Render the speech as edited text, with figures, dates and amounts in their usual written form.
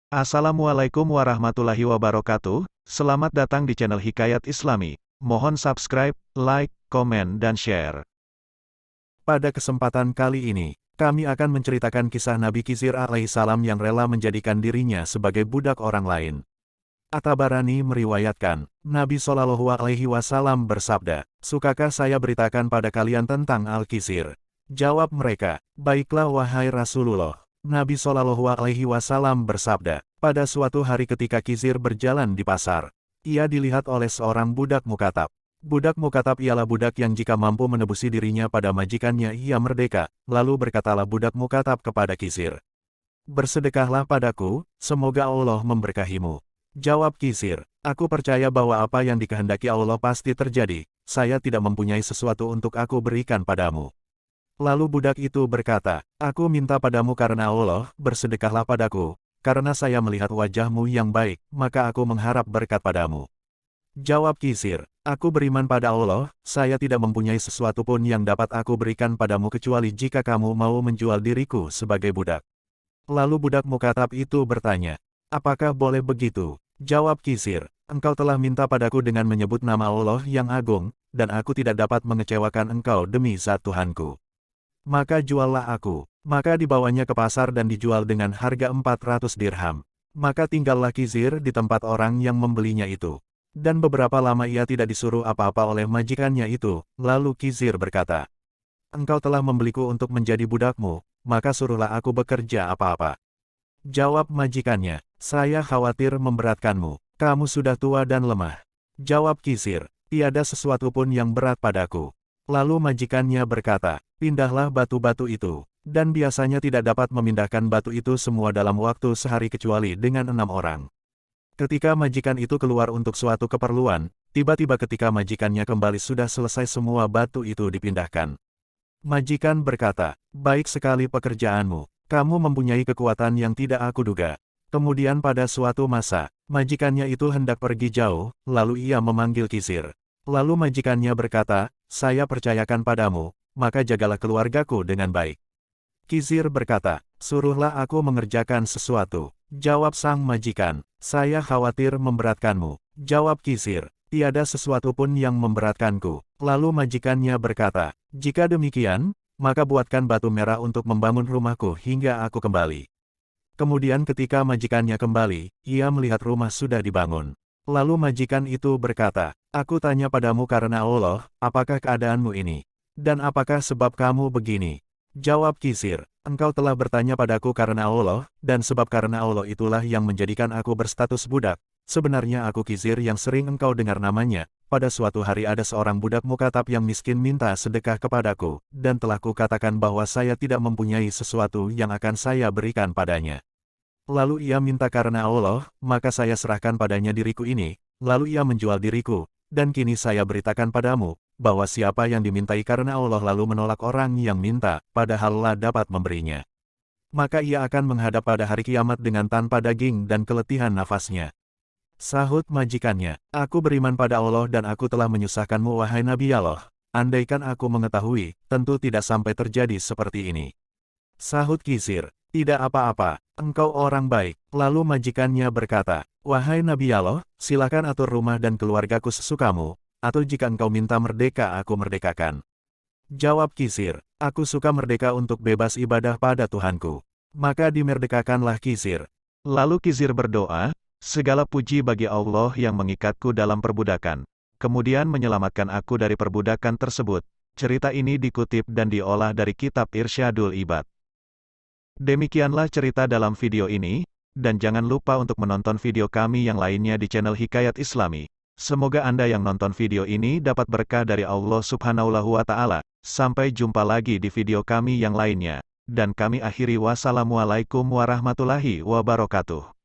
Assalamualaikum warahmatullahi wabarakatuh. Selamat datang di channel Hikayat Islami. Mohon subscribe, like, komen, dan share. Pada kesempatan kali ini, kami akan menceritakan kisah Nabi Khidir alaihissalam yang rela menjadikan dirinya sebagai budak orang lain. At-Tabarani meriwayatkan, Nabi Shallallahu Alaihi Wasallam bersabda, "Sukakah saya beritakan pada kalian tentang Al-Khidir?" Jawab mereka, "Baiklah wahai Rasulullah." Nabi Shallallahu Alaihi Wasallam bersabda, pada suatu hari ketika Khidir berjalan di pasar, ia dilihat oleh seorang budak mukatab. Budak mukatab ialah budak yang jika mampu menebusi dirinya pada majikannya ia merdeka. Lalu berkatalah budak mukatab kepada Khidir, "Bersedekahlah padaku, semoga Allah memberkahimu." Jawab Khidir, "Aku percaya bahwa apa yang dikehendaki Allah pasti terjadi, saya tidak mempunyai sesuatu untuk aku berikan padamu." Lalu budak itu berkata, "Aku minta padamu karena Allah, bersedekahlah padaku, karena saya melihat wajahmu yang baik, maka aku mengharap berkat padamu." Jawab Khidir, "Aku beriman pada Allah, saya tidak mempunyai sesuatu pun yang dapat aku berikan padamu kecuali jika kamu mau menjual diriku sebagai budak." Lalu budak mukatab itu bertanya, "Apakah boleh begitu?" Jawab Khidir, "Engkau telah minta padaku dengan menyebut nama Allah yang agung, dan aku tidak dapat mengecewakan engkau demi zat Tuhanku. Maka juallah aku." Maka dibawanya ke pasar dan dijual dengan harga 400 dirham. Maka tinggallah Khidir di tempat orang yang membelinya itu. Dan beberapa lama ia tidak disuruh apa-apa oleh majikannya itu. Lalu Khidir berkata, "Engkau telah membeliku untuk menjadi budakmu, maka suruhlah aku bekerja apa-apa." Jawab majikannya, "Saya khawatir memberatkanmu, kamu sudah tua dan lemah." Jawab Khidir, "Tiada sesuatu pun yang berat padaku." Lalu majikannya berkata, "Pindahlah batu-batu itu." Dan biasanya tidak dapat memindahkan batu itu semua dalam waktu sehari kecuali dengan 6 orang. Ketika majikan itu keluar untuk suatu keperluan, tiba-tiba ketika majikannya kembali sudah selesai semua batu itu dipindahkan. Majikan berkata, "Baik sekali pekerjaanmu, kamu mempunyai kekuatan yang tidak aku duga." Kemudian pada suatu masa, majikannya itu hendak pergi jauh, lalu ia memanggil Khidir. Lalu majikannya berkata, "Saya percayakan padamu, maka jagalah keluargaku dengan baik." Khidir berkata, "Suruhlah aku mengerjakan sesuatu." Jawab sang majikan, "Saya khawatir memberatkanmu." Jawab Khidir, "Tiada sesuatu pun yang memberatkanku." Lalu majikannya berkata, "Jika demikian, maka buatkan batu merah untuk membangun rumahku hingga aku kembali." Kemudian ketika majikannya kembali, ia melihat rumah sudah dibangun. Lalu majikan itu berkata, "Aku tanya padamu karena Allah, apakah keadaanmu ini? Dan apakah sebab kamu begini?" Jawab Khidir, "Engkau telah bertanya padaku karena Allah, dan sebab karena Allah itulah yang menjadikan aku berstatus budak. Sebenarnya aku Khidir yang sering engkau dengar namanya. Pada suatu hari ada seorang budak mukatab yang miskin minta sedekah kepadaku, dan telah kukatakan bahwa saya tidak mempunyai sesuatu yang akan saya berikan padanya. Lalu ia minta karena Allah, maka saya serahkan padanya diriku ini, lalu ia menjual diriku, dan kini saya beritakan padamu, bahwa siapa yang dimintai karena Allah lalu menolak orang yang minta, padahal Allah dapat memberinya, maka ia akan menghadap pada hari kiamat dengan tanpa daging dan keletihan nafasnya." Sahut majikannya, "Aku beriman pada Allah dan aku telah menyusahkanmu wahai Nabi Allah. Andaikan aku mengetahui, tentu tidak sampai terjadi seperti ini." Sahut Khidir, "Tidak apa-apa, engkau orang baik." Lalu majikannya berkata, "Wahai Nabi Allah, silakan atur rumah dan keluargaku sesukamu, atau jika engkau minta merdeka aku merdekakan." Jawab Khidir, "Aku suka merdeka untuk bebas ibadah pada Tuhanku." Maka dimerdekakanlah Khidir. Lalu Khidir berdoa, "Segala puji bagi Allah yang mengikatku dalam perbudakan, kemudian menyelamatkan aku dari perbudakan tersebut." Cerita ini dikutip dan diolah dari kitab Irsyadul Ibad. Demikianlah cerita dalam video ini, dan jangan lupa untuk menonton video kami yang lainnya di channel Hikayat Islami. Semoga Anda yang nonton video ini dapat berkah dari Allah Subhanahu wa Ta'ala. Sampai jumpa lagi di video kami yang lainnya. Dan kami akhiri wassalamualaikum warahmatullahi wabarakatuh.